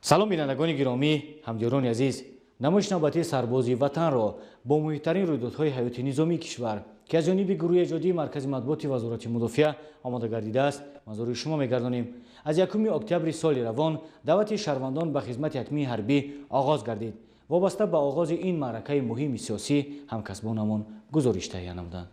салом бинандагони гиромӣ, ҳамдиёрони азиз, намоиши навбатии сарбози ватанро бо муҳимтарин рӯйдодҳои ҳаёти низомии кишвар ки аз ҷониби гурӯҳи эҷодии маркази матбуоти вазорати мудофиа омода гардидааст манзури шумо мегардонем. Аз 1 октябри соли равон даъвати шаҳрвандон ба хизмати ҳатмии ҳарбӣ оғоз гардид. вобаста ба оғози ин маъракаи муҳими сиёсӣ ҳамкасбонамон гузориш таҳия намуданд.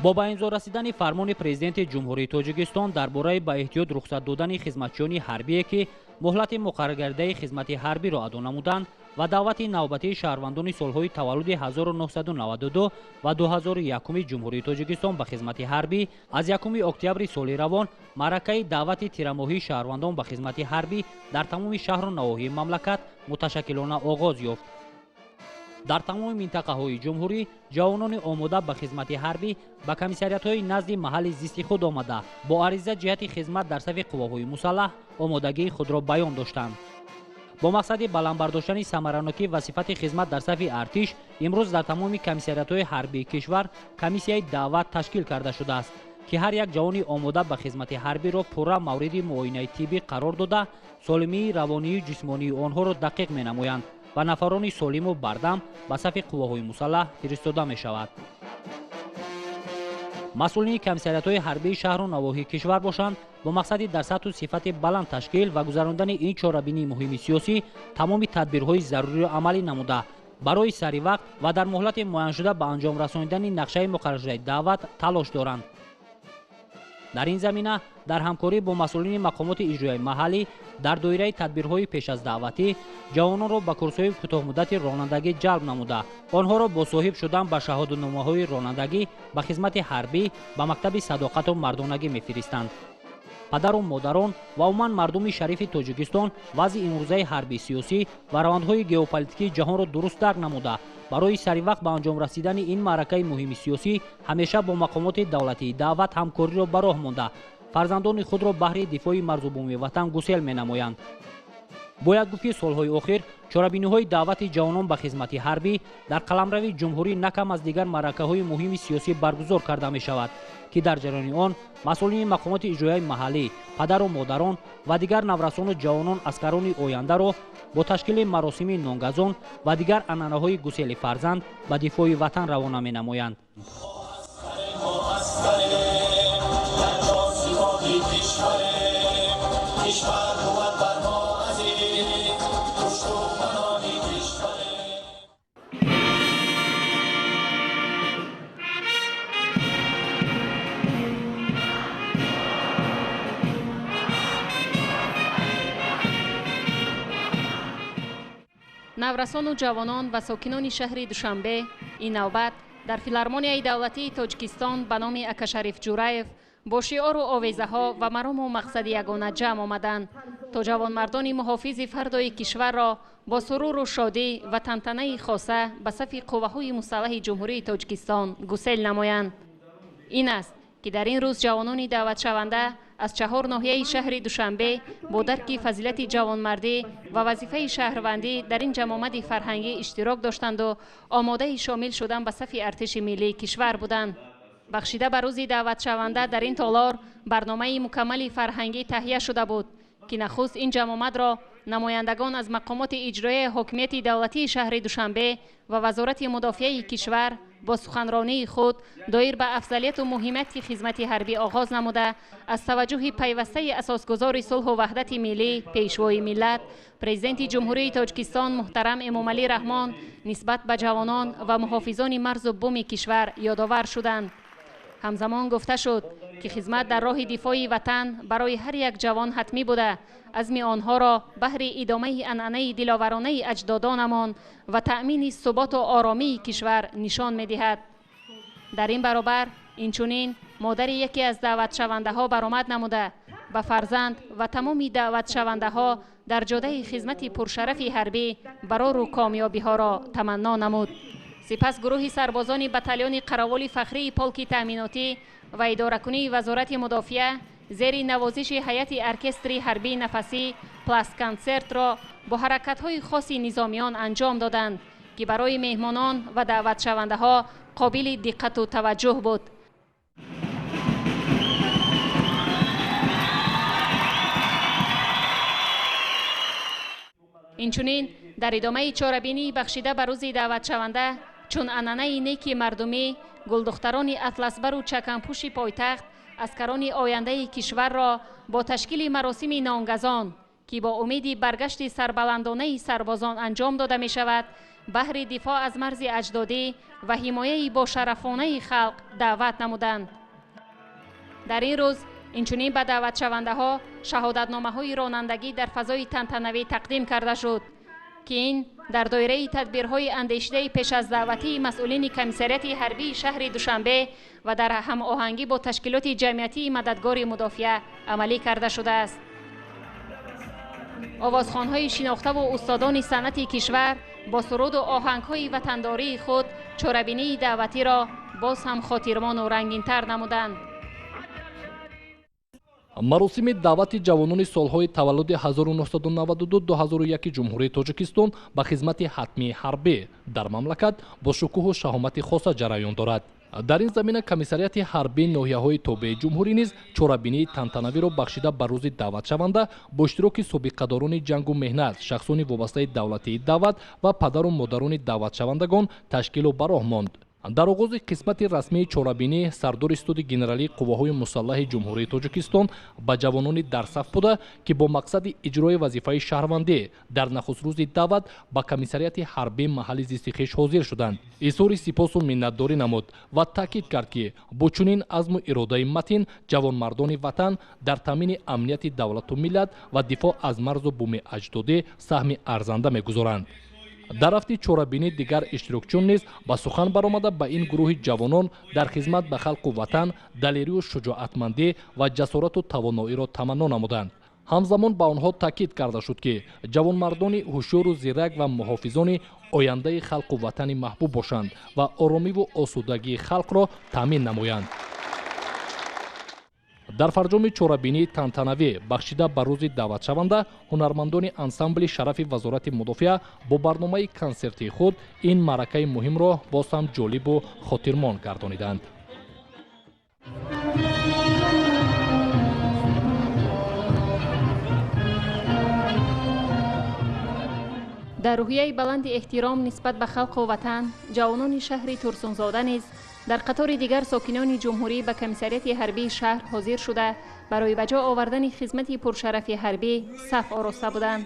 бо ба имзо расидани фармони президенти ҷумҳурии тоҷикистон дар бораи ба эҳтиёт рухсат додани хизматчиёни ҳарбие ки муҳлати муқарраргардаи хизмати ҳарбиро адо намуданд ва даъвати навбатии шаҳрвандони солҳои таваллуди 1992 ва 2001 ҷумҳурии тоҷикистон ба хизмати ҳарбӣ аз 1 октябри соли равон маъракаи даъвати тирамоҳии шаҳрвандон ба хизмати ҳарбӣ дар тамоми шаҳру навоҳии мамлакат муташаккилона оғоз ёфт. дар тамоми минтақаҳои ҷумҳурӣ ҷавонони омода ба хизмати ҳарбӣ ба комиссариятҳои назди маҳалли зисти худ омада бо ариза ҷиҳати хизмат дар сафи қувваҳои мусаллаҳ омодагии худро баён доштанд. бо мақсади баландбардоштани самаранокӣ ва сифати хизмат дар сафи артиш имрӯз дар тамоми комиссариятҳои ҳарбии кишвар комиссияи даъват ташкил карда шудааст ки ҳар як ҷавони омода ба хизмати ҳарбиро пурра мавриди муоинаи тиббӣ қарор дода солимии равонию ҷисмонии онҳоро дақиқ менамоянд ва нафарони солиму бардам ба сафи қувваҳои мусаллаҳ фиристода мешавад. масъулини комиссариятҳои ҳарбии шаҳру навоҳии кишвар бошанд бо мақсади дар сатҳу сифати баланд ташкил ва гузарондани ин чорабинии муҳими сиёсӣ тамоми тадбирҳои заруриро амалӣ намуда барои саривақт ва дар муҳлати муайяншуда ба анҷом расонидани нақшаи муқарраршудаи даъват талош доранд. дар ин замина дар ҳамкорӣ бо масъулини мақомоти иҷроияи маҳаллӣ дар доираи тадбирҳои пеш аз даъватӣ ҷавононро ба курсҳои кӯтоҳмуддати ронандагӣ ҷалб намуда онҳоро бо соҳиб шудан ба шаҳодатномаҳои ронандагӣ ба хизмати ҳарбӣ ба мактаби садоқату мардонагӣ мефиристанд. падару модарон ва умуман мардуми шарифи тоҷикистон вазъи имрӯзаи ҳарбии сиёсӣ ва равандҳои геополитикии ҷаҳонро дуруст дарк намуда барои саривақт ба анҷом расидани ин маъракаи муҳими сиёсӣ ҳамеша бо мақомоти давлатии даъват ҳамкориро ба роҳ монда фарзандони худро баҳри дифои марзубуми ватан гусел менамоянд. бояд гуфт ки солҳои охир чорабиниҳои даъвати ҷавонон ба хизмати ҳарбӣ дар қаламрави ҷумҳурӣ на кам аз дигар маъракаҳои муҳими сиёсӣ баргузор карда мешавад ки дар ҷараёни он масъулини мақомоти иҷроияи маҳаллӣ падару модарон ва дигар наврасону ҷавонон аскарони ояндаро бо ташкили маросими нонгазон ва дигар анъанаҳои гусели фарзанд ба дифои ватан равона менамоянд. наврасону ҷавонон ва сокинони шаҳри душанбе ин навбат дар филармонияи давлатии тоҷикистон ба номи акашариф ҷураев бо шиору овезаҳо ва марому мақсади ягона ҷамъ омаданд то ҷавонмардони муҳофизи фардои кишварро бо суруру шодӣ ва тантанаи хоса ба сафи қувваҳои мусаллаҳи ҷумҳурии тоҷикистон гусел намоянд. ин аст ки дар ин рӯз ҷавонони даъватшаванда аз 4 ноҳияи шаҳри душанбе бо дарки фазилати ҷавонмардӣ ва вазифаи шаҳрвандӣ дар ин ҷамомади фарҳангӣ иштирок доштанду омодаи шомил шудан ба сафи артиши миллии кишвар буданд. бахшида ба рӯзи даъватшаванда дар ин толор барномаи мукаммали фарҳангӣ таҳия шуда буд ки нахуст ин ҷамоматро намояндагон аз мақомоти иҷроияи ҳокимияти давлатии шаҳри душанбе ва вазорати мудофиаи кишвар бо суханронии худ доир ба афзалияту муҳимати хизмати ҳарбӣ оғоз намуда аз таваҷҷӯҳи пайвастаи асосгузори сулҳу ваҳдати миллӣ пешвои миллат президенти ҷумҳурии тоҷикистон муҳтарам эмомалӣ раҳмон нисбат ба ҷавонон ва муҳофизони марзу буми кишвар ёдовар шуданд. ҳамзамон гуфта шуд ки хизмат дар роҳи дифои ватан барои ҳар як ҷавон ҳатмӣ буда азми онҳоро баҳри идомаи анъанаи диловаронаи аҷдодонамон ва таъмини суботу оромии кишвар нишон медиҳад. дар ин баробар инчунин модари яке аз даъватшавандаҳо баромад намуда ба фарзанд ва тамоми даъватшавандаҳо дар ҷодаи хизмати пуршарафи ҳарбӣ барору комёбиҳоро таманно намуд. сипас гурӯҳи сарбозони батальони қараволи фахрии полки таъминотӣ ва идоракунии вазорати мудофиа зери навозиши ҳайати оркестри ҳарбии нафасӣ пластконсертро бо ҳаракатҳои хоси низомиён анҷом доданд ки барои меҳмонон ва даъватшавандаҳо қобили диққату таваҷҷӯҳ буд. инчунин дар идомаи чорабинии бахшида ба рӯзи даъватшаванда чун анъанаи неки мардумӣ гулдухтарони атласбару чаканпӯши пойтахт аскарони ояндаи кишварро бо ташкили маросими нонгазон ки бо умеди баргашти сарбаландонаи сарбозон анҷом дода мешавад баҳри дифоъ аз марзи аҷдодӣ ва ҳимояи бошарафонаи халқ даъват намуданд. дар ин рӯз инчунин ба даъватшавандаҳо шаҳодатномаҳои ронандагӣ дар фазои тантанавӣ тақдим карда шуд ки ин дар доираи тадбирҳои андешидаи пеш аз даъватии масъулини комиссарияти ҳарбии шаҳри душанбе ва дар ҳамоҳангӣ бо ташкилоти ҷамъиятии мададгори мудофиа амалӣ карда шудааст. овозхонҳои шинохтаву устодони санъати кишвар бо суруду оҳангҳои ватандории худ чорабинии даъватиро боз ҳам хотирмону рангинтар намуданд. маросими даъвати ҷавонони солҳои таваллуди 1992-2001 ҷумҳурии Тоҷикистон ба хизмати ҳатмии ҳарбӣ дар мамлакат бо шукӯҳу шаҳомати хоса ҷараён дорад. дар ин замина комиссарияти ҳарбии ноҳияҳои тобеи ҷумҳурӣ низ чорабинии тантанавиро бахшида ба рӯзи даъватшаванда бо иштироки собиқадорони ҷангу меҳнат, шахсони вобастаи давлатии даъват ва падару модарони даъватшавандагон ташкилу ба роҳ монд. дар оғози қисмати расмии чорабинӣ сардори суди генералии қувваҳои мусаллаҳи ҷумҳурии Тоҷикистон ба ҷавонони дар саф буда ки бо мақсади иҷрои вазифаи шаҳрвандӣ дар нахуст рӯзи даъват ба комиссарияти ҳарбии маҳалли зисти хиш ҳозир шуданд, изҳори сипосу миннатдорӣ намуд ва таъкид кард ки бо чунин азму иродаи матин ҷавонмардони ватан дар таъмини амнияти давлату миллат ва дифоъ аз марзу буми аҷдодӣ саҳми арзанда мегузоранд. дар ҳафти чорабинӣ дигар иштирокчиён низ ба сухан баромада ба ин гурӯҳи ҷавонон дар хизмат ба халқу ватан далерию шуҷоатмандӣ ва ҷасорату тавоноиро таманно намуданд. ҳамзамон ба онҳо таъкид карда шуд ки ҷавонмардони ҳушёру зирак ва муҳофизони ояндаи халқу ватани маҳбуб бошанд ва оромиву осудагии халқро таъмин намоянд. дар фарҷоми чорабинии тантанавӣ бахшида ба рӯзи даъватшаванда ҳунармандони ансамбли шарафи вазорати мудофиа бо барномаи консертии худ ин маъракаи муҳимро боз ҳам ҷолибу хотирмон гардониданд. дар рӯҳияи баланди эҳтиром нисбат ба халқу ватан ҷавонони шаҳри турсунзода низ дар қатори дигар сокинони ҷумҳурӣ ба комиссарияти ҳарбии шаҳр ҳозир шуда барои ба ҷо овардани хизмати пуршарафи ҳарбӣ саф ороста буданд.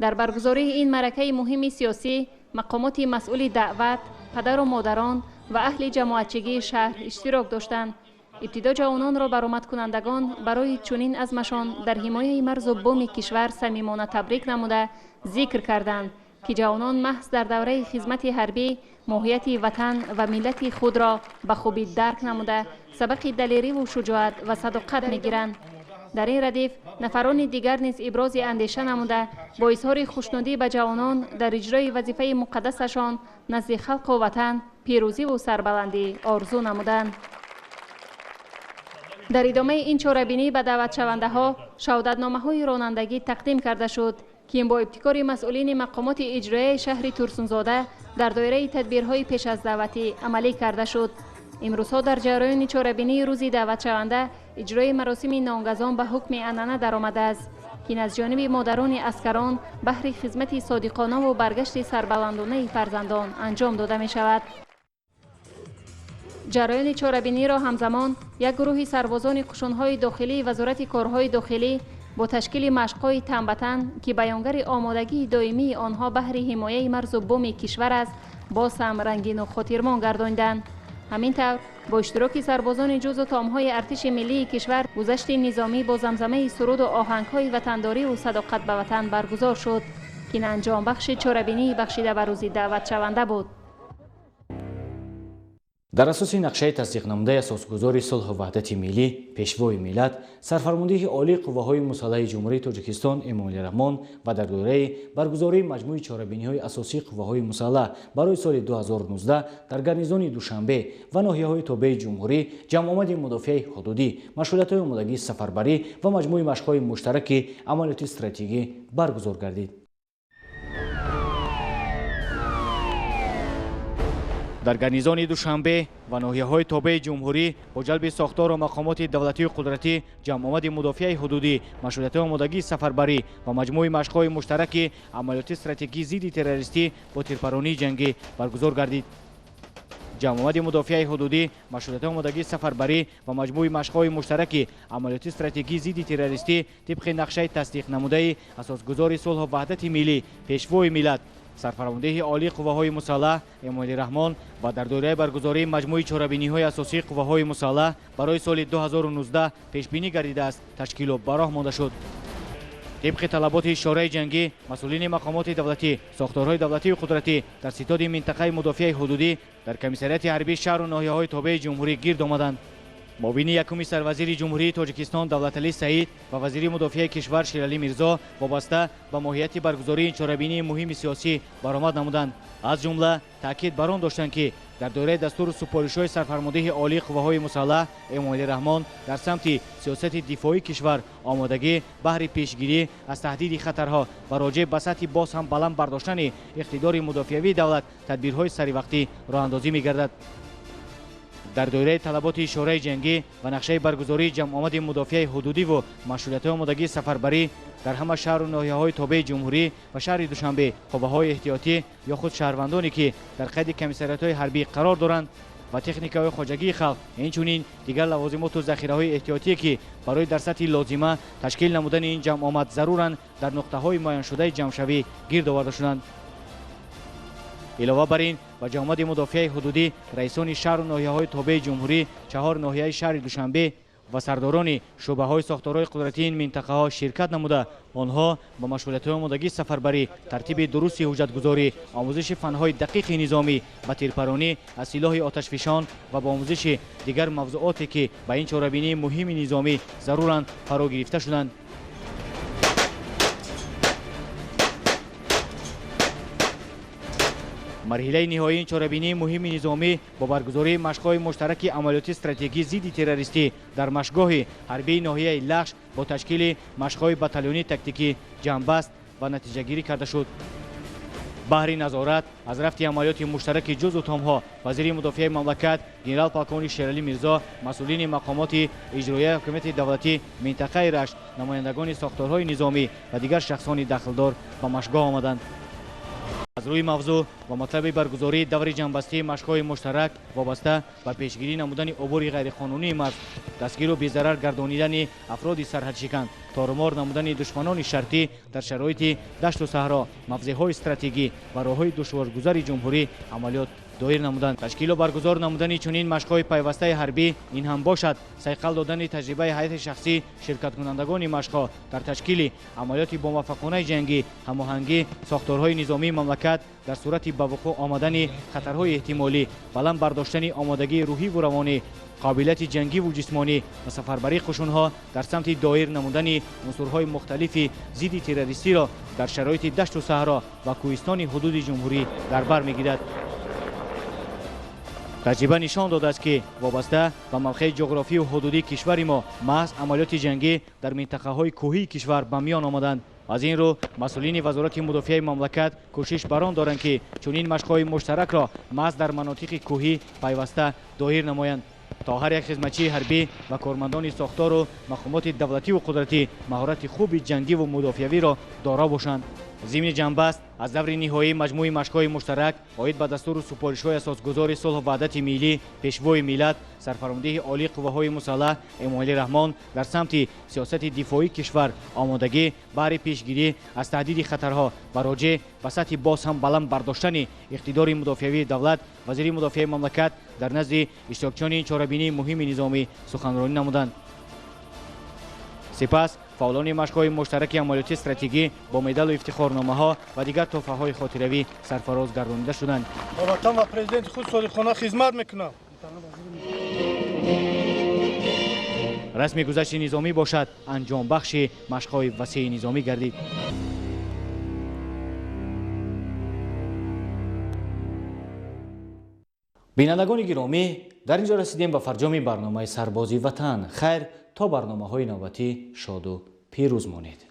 дар баргузории ин маъракаи муҳими сиёсӣ мақомоти масъули даъват, падару модарон ва аҳли ҷамоатчигии шаҳр иштирок доштанд. ибтидо ҷавононро баромадкунандагон барои чунин азмашон дар ҳимояи марзу буми кишвар самимона табрик намуда зикр карданд ки ҷавонон маҳз дар давраи хизмати ҳарбӣ моҳияти ватан ва миллати худро ба хубӣ дарк намуда сабақи далериву шуҷоат ва садоқат мегиранд. дар ин радиф нафарони дигар низ ибрози андеша намуда бо изҳори хушнудӣ ба ҷавонон дар иҷрои вазифаи муқаддасашон назди халқу ватан пирӯзиву сарбаландӣ орзу намуданд. дар идомаи ин чорабинӣ ба даъватшавандаҳо шаҳодатномаҳои ронандагӣ тақдим карда шуд ки ин бо ибтикори масъулини мақомоти иҷроияи шаҳри турсунзода дар доираи тадбирҳои пеш аз даъватӣ амалӣ карда шуд. имрӯзҳо дар ҷараёни чорабинии рӯзи даъватшаванда иҷрои маросими нонгазон ба ҳукми анъана даромадааст ки ин аз ҷониби модарони аскарон баҳри хизмати содиқонаву баргашти сарбаландонаи фарзандон анҷом дода мешавад. ҷараёни чорабиниро ҳамзамон як гурӯҳи сарбозони қушунҳои дохилии вазорати корҳои дохилӣ бо ташкили машқҳои танбатан ки баёнгари омодагии доимии онҳо баҳри ҳимояи марзу буми кишвар аст боз ҳам рангину хотирмон гардонданд. ҳамин тавр бо иштироки сарбозони ҷузу таомҳои артиши миллии кишвар гузашти низомӣ бо замзамаи суруду оҳангҳои ватандориву садоқат ба ватан баргузор шуд ки ин анҷомбахши чорабинии бахшида ба рӯзи даъватшаванда буд. дар асоси нақшаи тасдиқнамудаи асосгузори сулҳу ваҳдати миллӣ пешвои миллат сарфармондиҳи олии қувваҳои мусаллаҳи ҷумҳурии Тоҷикистон Эмомалӣ Раҳмон ва дар доираи баргузории маҷмӯи чорабиниҳои асосии қувваҳои мусаллаҳ барои соли 2019 дар гарнизони Душанбе ва ноҳияҳои тобеи ҷумҳурӣ ҷамъомади мудофиаи ҳудудӣ машғулиятҳои омодагии сафарбарӣ ва маҷмӯи машқҳои муштараки амалиёти стратегӣ баргузор гардид. дар гарнизони душанбе ва ноҳияҳои тобеи ҷумҳурӣ бо ҷалби сохтору мақомоти давлатию қудратӣ ҷамъомади мудофиаи ҳудудӣ машғулиятҳои омодагии сафарбарӣ ва маҷмӯи машқҳои муштараки амалиёти стратегии зидди террористӣ бо тирпаронии ҷангӣ баргузор гардид. ҷамъомади мудофиаи ҳудудӣ машғулиятҳои омодагии сафарбарӣ ва маҷмӯи машқҳои муштараки амалиёти стратегии зидди террористӣ тибқи нақшаи тасдиқнамудаи асосгузори сулҳу ваҳдати миллӣ пешвои миллат сарфармондеҳи олии қувваҳои мусаллаҳ Эмомали Раҳмон ва дар доираи баргузории маҷмӯи чорабиниҳои асосии қувваҳои мусаллаҳ барои соли 2019 пешбинӣ гардидааст ташкилу ба роҳ монда шуд. طبق طلبات اشاره جنگی مسئولین مقامات دولتی ساختارهای دولتی و قدرتی در ستاد منطقه مدافع حدودی در کمیسریات حربی شهر و ناحیه‌های تابع جمهوری گرد آمدند. معاون یکم سروزیر جمهوری تاجیکستان دولتعلی سعید و وزیر مدافع کشور شیرعلی میرزا وابسته به ماهیت برگزاری این چاره‌بینی مهم سیاسی برآمد نمودند. از جمله تاکید بر آن داشتند که در دوره دستور سپارش‌های سرفرمانده عالی قوه‌های مسلح امامعلی رحمان در سمت سیاست دفاعی کشور آمادگی بهر پیشگیری از تهدید خطرها و راجع به سطح باز هم بلند برداشتن اقتدار مدافعی دولت تدبیرهای سریع راه‌اندازی می‌گردد. در دوره طلبات شورای جنگی و نقشه برگزاری جمع‌آمد مدافع حدودی و مشروعیت آمادگی سفربری در همه شهر و ناحیه‌های تابع جمهوری و شهر دوشنبه قوه‌های احتیاطی یا خود شهروندانی که در قید کمیسریات‌های حربی قرار دارند و تکنیک‌های خواجگی خلق اینچنین دیگر لوازمات و ذخیره‌های احتیاطی که برای در سطح لازمه تشکیل نمودن این جمع‌آمد ضرورند در نقطه‌های معین شده جمع‌شوی گرد آورده شدند. علاوه بر این و جمع‌آمد مدافع حدودی رئیسان شهر و ناحیه‌های تابع جمهوری 4 ناحیه شهر دوشنبه و سرداران شعبه‌های ساختارهای قدرتی این منطقه‌ها شرکت نموده آنها با مشغولیت‌های آمادگی سفربری ترتیب درست حجت‌گذاری آموزش فن‌های دقیق نظامی و تیرپرانی از سلاح آتشفشان و با آموزش دیگر موضوعاتی که به این چاره‌بینی مهم نظامی ضرورند فرا گرفته شدند. مرحله نهایی این چاره‌بینی مهم نظامی با برگزاری مشق‌های مشترک عملیات استراتژی ضد تروریستی در مشقگاه حربی ناحیه لخش با تشکیل مشق‌های بتالونی تاکتیکی جنبست و نتیجه‌گیری کرده شد. بهر نظارت از رفت عملیات مشترک جزء تام‌ها وزیر مدافع مملکت گنرال پالکونی شیرعلی میرزا مسئولین مقامات اجرایی حکومت دولتی منطقه رشت نمایندگان ساختارهای نظامی و دیگر شخصان دخلدار به مشقگاه آمدند. از روی موضوع و مطلب برگزاری دور جنبستی مشق‌های مشترک وابسته به پیشگیری نمودن عبور غیرقانونی مرز، دستگیر و بی‌ضرر گردانیدن افراد سرحدشکن، تارومار نمودن دشمنان شرطی در شرایط دشت و صحرا، مفزهای استراتژی و راه‌های دشوارگذر جمهوری عملیات دایر نمودند. تشکیل و برگزار نمودن چنین مشق‌های پیوسته حربی این هم باشد صیقل دادن تجربه هیئت شخصی شرکت کنندگان مشق‌ها در تشکیل عملیات با موفقانه جنگی، هماهنگی ساختارهای نظامی مملکت در صورت به وقوع آمدن خطرهای احتمالی، بلند برداشتن آمادگی روحی و روانی، قابلیت جنگی و جسمانی و سفربری قشون‌ها در سمت دایر نمودن عنصرهای مختلف ضد تروریستی را در شرایط دشت و صحرا و کوهستان حدود جمهوری در بر می‌گیرد. تجربه نشان داده است که وابسته به موقع جغرافی و حدودی کشور ما محض عملیات جنگی در منطقه‌های کوهی کشور به میان آمدند. از این رو مسئولین وزارت مدافع مملکت کوشش بر آن دارند که چنین مشق‌های مشترک را محض در مناطق کوهی پیوسته دایر نمایند تا هر یک خدمتچی حربی و کارمندان ساختار و مقامات دولتی و قدرتی مهارت خوب جنگی و مدافعی را دارا باشند. ضمن جنبست از دور نهایی مجموعه مشق‌های مشترک عاید به دستور و سپارش‌های اساسگذار صلح و وحدت ملی پیشوای ملت سرفرمانده عالی قوه‌های مسلح امامعلی رحمان در سمت سیاست دفاعی کشور آمادگی برای پیشگیری از تهدید خطرها و راجع به سطح باز هم بلند برداشتن اقتدار مدافعی دولت وزیر مدافع مملکت در نزد اشتراکچیان این چاره‌بینی مهم نظامی سخنرانی نمودند. سپس فعالان مشق‌های مشترک عملیاتی استراتژی با مدال و افتخارنامه‌ها و دیگر تحفه‌های خاطروی سرفراز گردانیده شدند. وطن و پرزیدنت خود صادقانه خدمت میکنم. رسمی گذشت نظامی باشد انجام بخش مشق‌های وسیع نظامی گردید. بینندگان گرامی، در اینجا رسیدیم به فرجام برنامه سربازی وطن. خیر تا برنامه‌های نوبتی شاد و پیروز مانید.